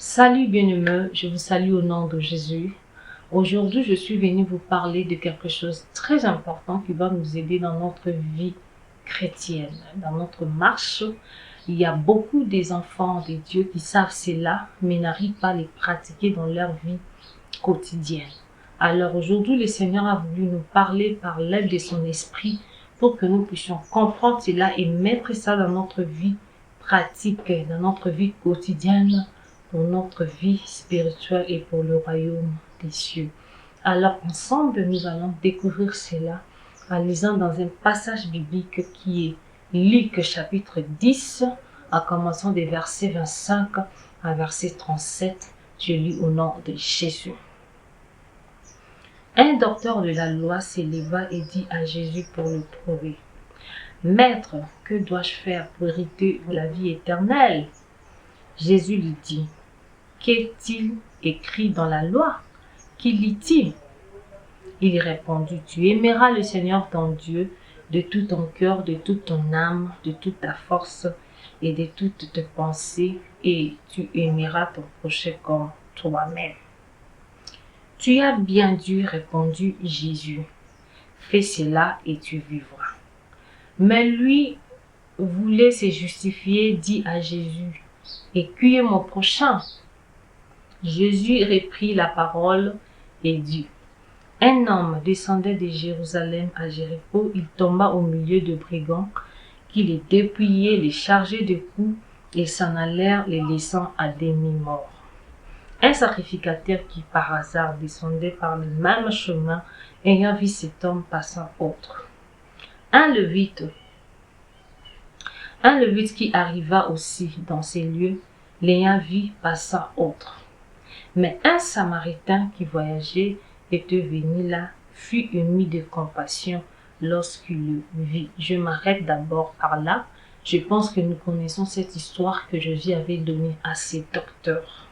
Salut bien-aimés, je vous salue au nom de Jésus. Aujourd'hui, je suis venue vous parler de quelque chose de très important qui va nous aider dans notre vie chrétienne, dans notre marche. Il y a beaucoup des enfants de Dieu qui savent cela, mais n'arrivent pas à les pratiquer dans leur vie quotidienne. Alors aujourd'hui, le Seigneur a voulu nous parler par l'aide de son esprit pour que nous puissions comprendre cela et mettre ça dans notre vie pratique, dans notre vie quotidienne, pour notre vie spirituelle et pour le royaume des cieux. Alors ensemble, nous allons découvrir cela en lisant dans un passage biblique qui est Luc chapitre 10, en commençant des versets 25 à verset 37. Je lis au nom de Jésus. Un docteur de la loi s'éleva et dit à Jésus pour le prouver: Maître, que dois-je faire pour hériter la vie éternelle? Jésus lui dit: Qu'est-il écrit dans la loi? Qui lit-il? Il répondit: Tu aimeras le Seigneur ton Dieu de tout ton cœur, de toute ton âme, de toute ta force et de toutes tes pensées, et tu aimeras ton prochain comme toi-même. Tu as bien dit, répondit Jésus. Fais cela et tu vivras. Mais lui voulait se justifier, dit à Jésus: Et qui est mon prochain? Jésus reprit la parole et dit: Un homme descendait de Jérusalem à Jéricho. Il tomba au milieu de brigands qui les dépouillaient, les chargeaient de coups et s'en allèrent, les laissant à demi-morts. Un sacrificateur qui par hasard descendait par le même chemin, ayant vu cet homme passant autre. Un Lévite qui arriva aussi dans ces lieux, l'ayant vu passant autre. Mais un Samaritain qui voyageait était venu là, fut ému de compassion lorsqu'il le vit. Je m'arrête d'abord par là. Je pense que nous connaissons cette histoire que Jésus avait donnée à ses docteurs.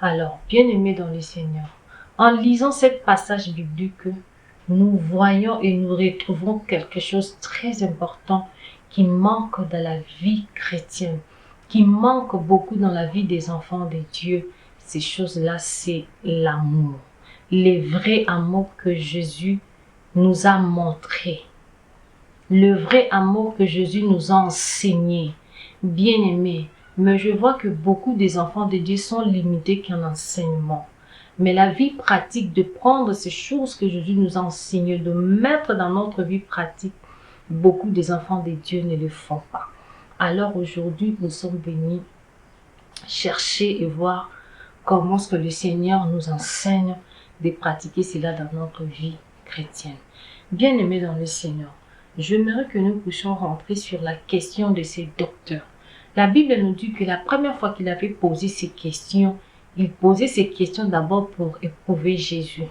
Alors, bien-aimés dans le Seigneur, en lisant ce passage biblique, nous voyons et nous retrouvons quelque chose de très important qui manque dans la vie chrétienne, qui manque beaucoup dans la vie des enfants de Dieu. Ces choses-là, c'est l'amour. Le vrai amour que Jésus nous a montré. Le vrai amour que Jésus nous a enseigné. Bien-aimés, mais je vois que beaucoup des enfants de Dieu sont limités qu'en enseignement. Mais la vie pratique, de prendre ces choses que Jésus nous a enseignées, de mettre dans notre vie pratique, beaucoup des enfants de Dieu ne le font pas. Alors aujourd'hui, nous sommes venus chercher et voir comment est-ce que le Seigneur nous enseigne de pratiquer cela dans notre vie chrétienne. Bien-aimés dans le Seigneur, j'aimerais que nous puissions rentrer sur la question de ces docteurs. La Bible nous dit que la première fois qu'il avait posé ces questions, il posait ces questions d'abord pour éprouver Jésus.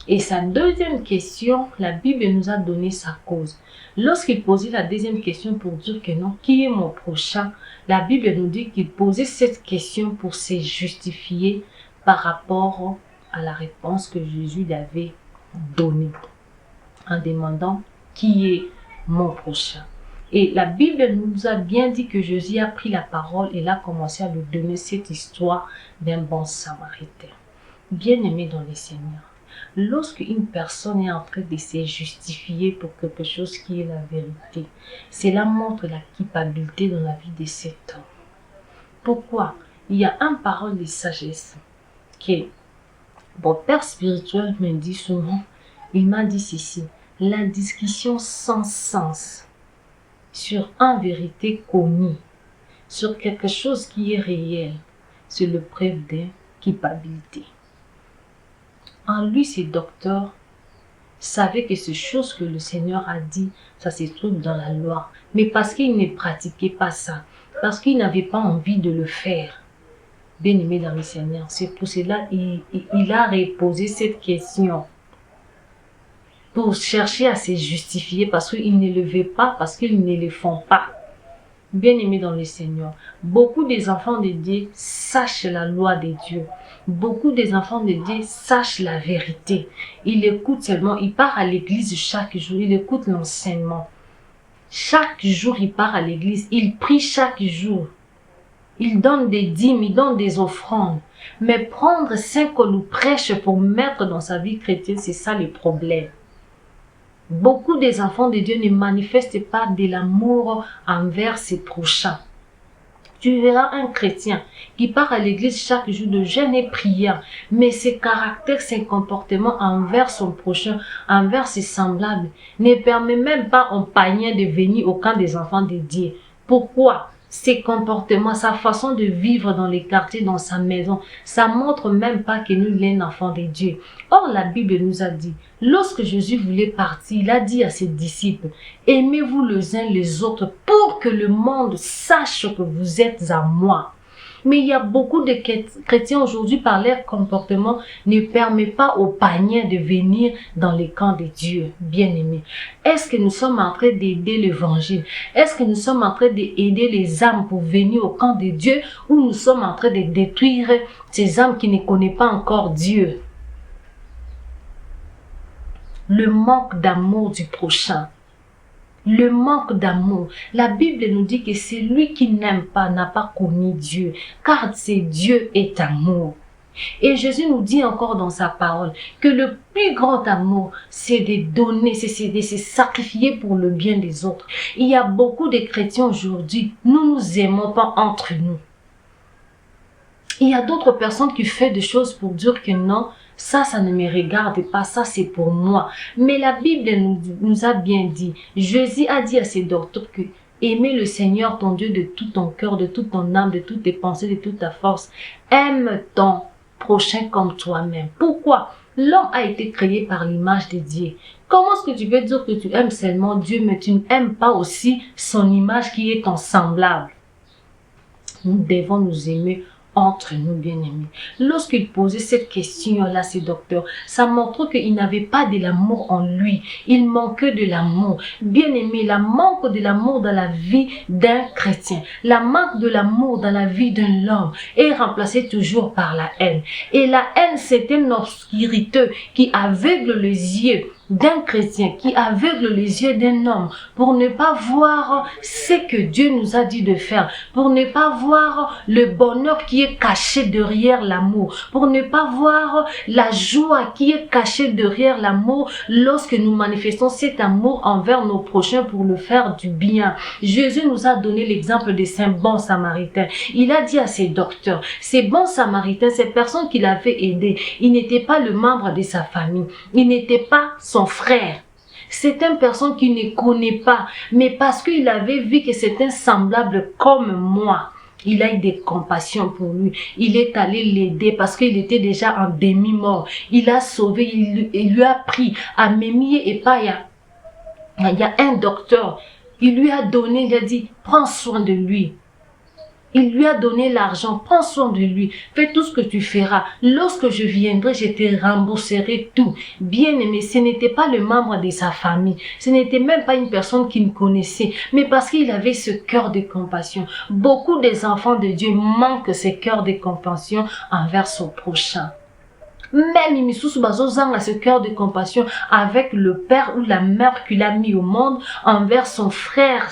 Et sa deuxième question, la Bible nous a donné sa cause. Lorsqu'il posait la deuxième question pour dire que non, qui est mon prochain? La Bible nous dit qu'il posait cette question pour se justifier par rapport à la réponse que Jésus lui avait donnée, en demandant qui est mon prochain. Et la Bible nous a bien dit que Jésus a pris la parole et a commencé à lui donner cette histoire d'un bon Samaritain. Bien-aimé dans le Seigneur, lorsque une personne est en train de se justifier pour quelque chose qui est la vérité, cela montre la culpabilité dans la vie de cet homme. Pourquoi? Il y a une parole de sagesse que mon père spirituel me dit souvent. Il m'a dit ceci: la discussion sans sens sur une vérité connue, sur quelque chose qui est réel, c'est le preuve de culpabilité. En lui, ces docteurs savaient que ces choses que le Seigneur a dit, ça se trouve dans la loi. Mais parce qu'ils ne pratiquaient pas ça, parce qu'ils n'avaient pas envie de le faire, bien-aimé dans le Seigneur, c'est pour cela qu'il a reposé cette question pour chercher à se justifier, parce qu'ils ne le veulent pas, parce qu'ils ne le font pas. Bien-aimés dans le Seigneur, beaucoup des enfants de Dieu sachent la loi de Dieu. Beaucoup des enfants de Dieu sachent la vérité. Ils écoutent seulement, ils partent à l'église chaque jour, ils écoutent l'enseignement. Chaque jour, ils partent à l'église, ils prient chaque jour. ils donnent des dîmes, ils donnent des offrandes. Mais prendre 5 ou prêches pour mettre dans sa vie chrétienne, c'est ça le problème. Beaucoup des enfants de Dieu ne manifestent pas de l'amour envers ses prochains. Tu verras un chrétien qui part à l'église chaque jour de jeûne et prière, mais ses caractères, ses comportements envers son prochain, envers ses semblables, ne permet même pas au païen de venir au camp des enfants de Dieu. Pourquoi? Ses comportements, sa façon de vivre dans les quartiers, dans sa maison, ça montre même pas que nous sommes enfants de Dieu. Or, la Bible nous a dit, lorsque Jésus voulait partir, il a dit à ses disciples, aimez-vous les uns les autres pour que le monde sache que vous êtes à moi. Mais il y a beaucoup de chrétiens aujourd'hui, par leur comportement, ne permet pas aux païens de venir dans les camps de Dieu, bien-aimés. Est-ce que nous sommes en train d'aider l'évangile? Est-ce que nous sommes en train d'aider les âmes pour venir au camp de Dieu, ou nous sommes en train de détruire ces âmes qui ne connaissent pas encore Dieu? Le manque d'amour du prochain. Le manque d'amour. La Bible nous dit que celui qui n'aime pas n'a pas connu Dieu, car c'est Dieu est amour. Et Jésus nous dit encore dans sa parole que le plus grand amour, c'est de donner, c'est de se sacrifier pour le bien des autres. Il y a beaucoup de chrétiens aujourd'hui, nous nous aimons pas entre nous. Il y a d'autres personnes qui font des choses pour dire que non, ça ne me regarde pas, ça c'est pour moi. Mais la Bible nous a bien dit, Jésus a dit à ses docteurs que aimer le Seigneur ton Dieu de tout ton cœur, de toute ton âme, de toutes tes pensées, de toute ta force. Aime ton prochain comme toi-même. Pourquoi? L'homme a été créé par l'image de Dieu. Comment est-ce que tu veux dire que tu aimes seulement Dieu, mais tu n'aimes pas aussi son image qui est ton semblable? Nous devons nous aimer entre nous, bien-aimés. Lorsqu'il posait cette question-là, ces docteurs, ça montre qu'il n'avait pas de l'amour en lui. Il manquait de l'amour. Bien-aimé, la manque de l'amour dans la vie d'un chrétien, la manque de l'amour dans la vie d'un homme est remplacée toujours par la haine. Et la haine, c'est un obscurité qui aveugle les yeux d'un chrétien, qui aveugle les yeux d'un homme pour ne pas voir ce que Dieu nous a dit de faire, pour ne pas voir le bonheur qui est caché derrière l'amour, pour ne pas voir la joie qui est cachée derrière l'amour lorsque nous manifestons cet amour envers nos prochains pour le faire du bien. Jésus nous a donné l'exemple des saints bons samaritains. Il a dit à ses docteurs, ces bons samaritains, ces personnes qu'il avait aidées, ils n'étaient pas le membre de sa famille, ils n'étaient pas son frère. C'est une personne qui ne connaît pas, mais parce qu'il avait vu que c'est un semblable comme moi, il a eu des compassions pour lui. Il est allé l'aider parce qu'il était déjà en demi-mort. Il a sauvé, il lui a pris à Mémier et pas il y a un docteur. Il lui a donné, il a dit, prends soin de lui. Il lui a donné l'argent, prends soin de lui, fais tout ce que tu feras. Lorsque je viendrai, je te rembourserai tout. Bien aimé, ce n'était pas le membre de sa famille, ce n'était même pas une personne qu'il connaissait, mais parce qu'il avait ce cœur de compassion. Beaucoup des enfants de Dieu manquent ce cœur de compassion envers son prochain. Même Imisusu Bazozang a ce cœur de compassion avec le père ou la mère qu'il a mis au monde envers son frère,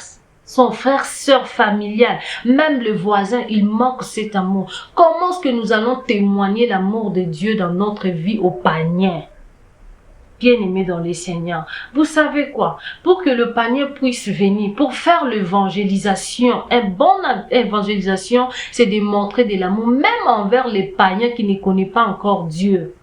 sœur familiale, même le voisin, il manque cet amour. Comment est-ce que nous allons témoigner l'amour de Dieu dans notre vie au panier? Bien-aimés dans les Seigneurs, vous savez quoi? Pour que le panier puisse venir, pour faire l'évangélisation, une bonne évangélisation, c'est de montrer de l'amour, même envers les païens qui ne connaissent pas encore Dieu.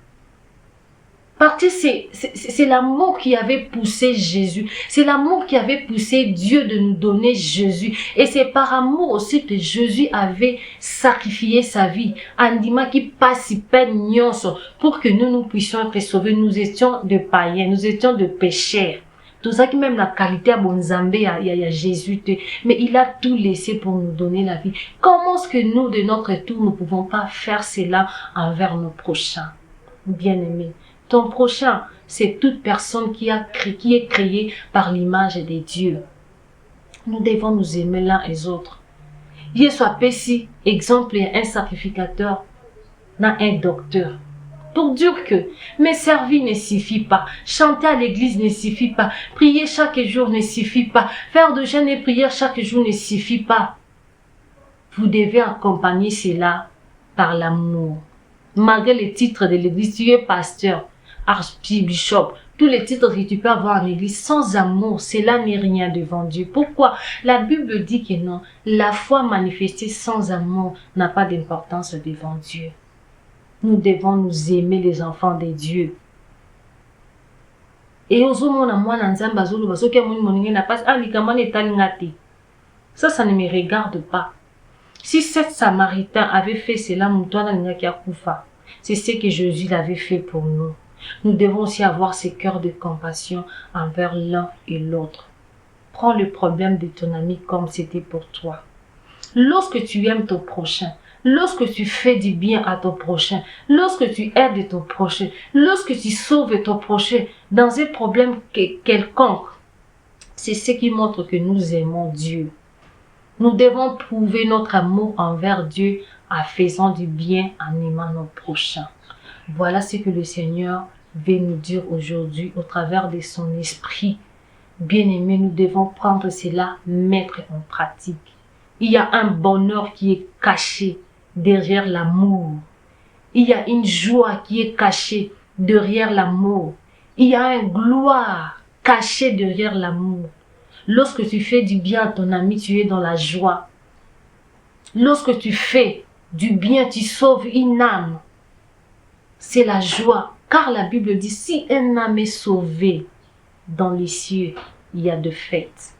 Parce que c'est l'amour qui avait poussé Jésus. C'est l'amour qui avait poussé Dieu de nous donner Jésus. Et c'est par amour aussi que Jésus avait sacrifié sa vie. Andima qui passe peine pour que nous puissions être sauvés. Nous étions de païens, nous étions de pécheurs. Tout ça qui même la qualité à Bonzambé, il y a Jésus. Mais il a tout laissé pour nous donner la vie. Comment est-ce que nous, de notre tour, ne pouvons pas faire cela envers nos prochains? Bien-aimés. Ton prochain, c'est toute personne qui est créée par l'image de Dieu. Nous devons nous aimer l'un et les autres. Il soit Pessi, exemple, un sacrificateur, n'a un docteur. Pour dire que me servir ne suffit pas, chanter à l'église ne suffit pas, prier chaque jour ne suffit pas, faire de jeûne et prière chaque jour ne suffit pas. vous devez accompagner cela par l'amour. Malgré les titres de l'église, tu es pasteur, archbishop, tous les titres que tu peux avoir en église, sans amour, cela n'est rien devant Dieu. Pourquoi? La Bible dit que non, la foi manifestée sans amour n'a pas d'importance devant Dieu. Nous devons nous aimer les enfants de Dieu. Et ça ne me regarde pas. Si cet Samaritain avait fait cela, c'est ce que Jésus l'avait fait pour nous. Nous devons aussi avoir ce cœur de compassion envers l'un et l'autre. Prends le problème de ton ami comme c'était pour toi. Lorsque tu aimes ton prochain, lorsque tu fais du bien à ton prochain, lorsque tu aides ton prochain, lorsque tu sauves ton prochain dans un problème quelconque, c'est ce qui montre que nous aimons Dieu. Nous devons prouver notre amour envers Dieu en faisant du bien, en aimant nos prochains. Voilà ce que le Seigneur veut nous dire aujourd'hui au travers de son esprit. Bien-aimés, nous devons prendre cela, mettre en pratique. Il y a un bonheur qui est caché derrière l'amour. Il y a une joie qui est cachée derrière l'amour. Il y a une gloire cachée derrière l'amour. Lorsque tu fais du bien à ton ami, tu es dans la joie. Lorsque tu fais du bien, tu sauves une âme. C'est la joie. Car la Bible dit, si un âme est sauvée dans les cieux, il y a de fêtes.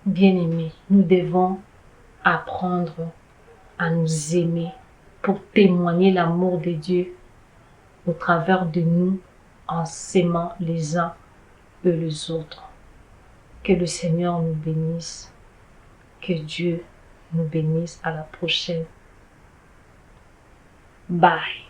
Bien-aimés, nous devons apprendre à nous aimer pour témoigner l'amour de Dieu au travers de nous en s'aimant les uns et les autres. Que le Seigneur nous bénisse. Que Dieu nous bénisse. À la prochaine. Bye.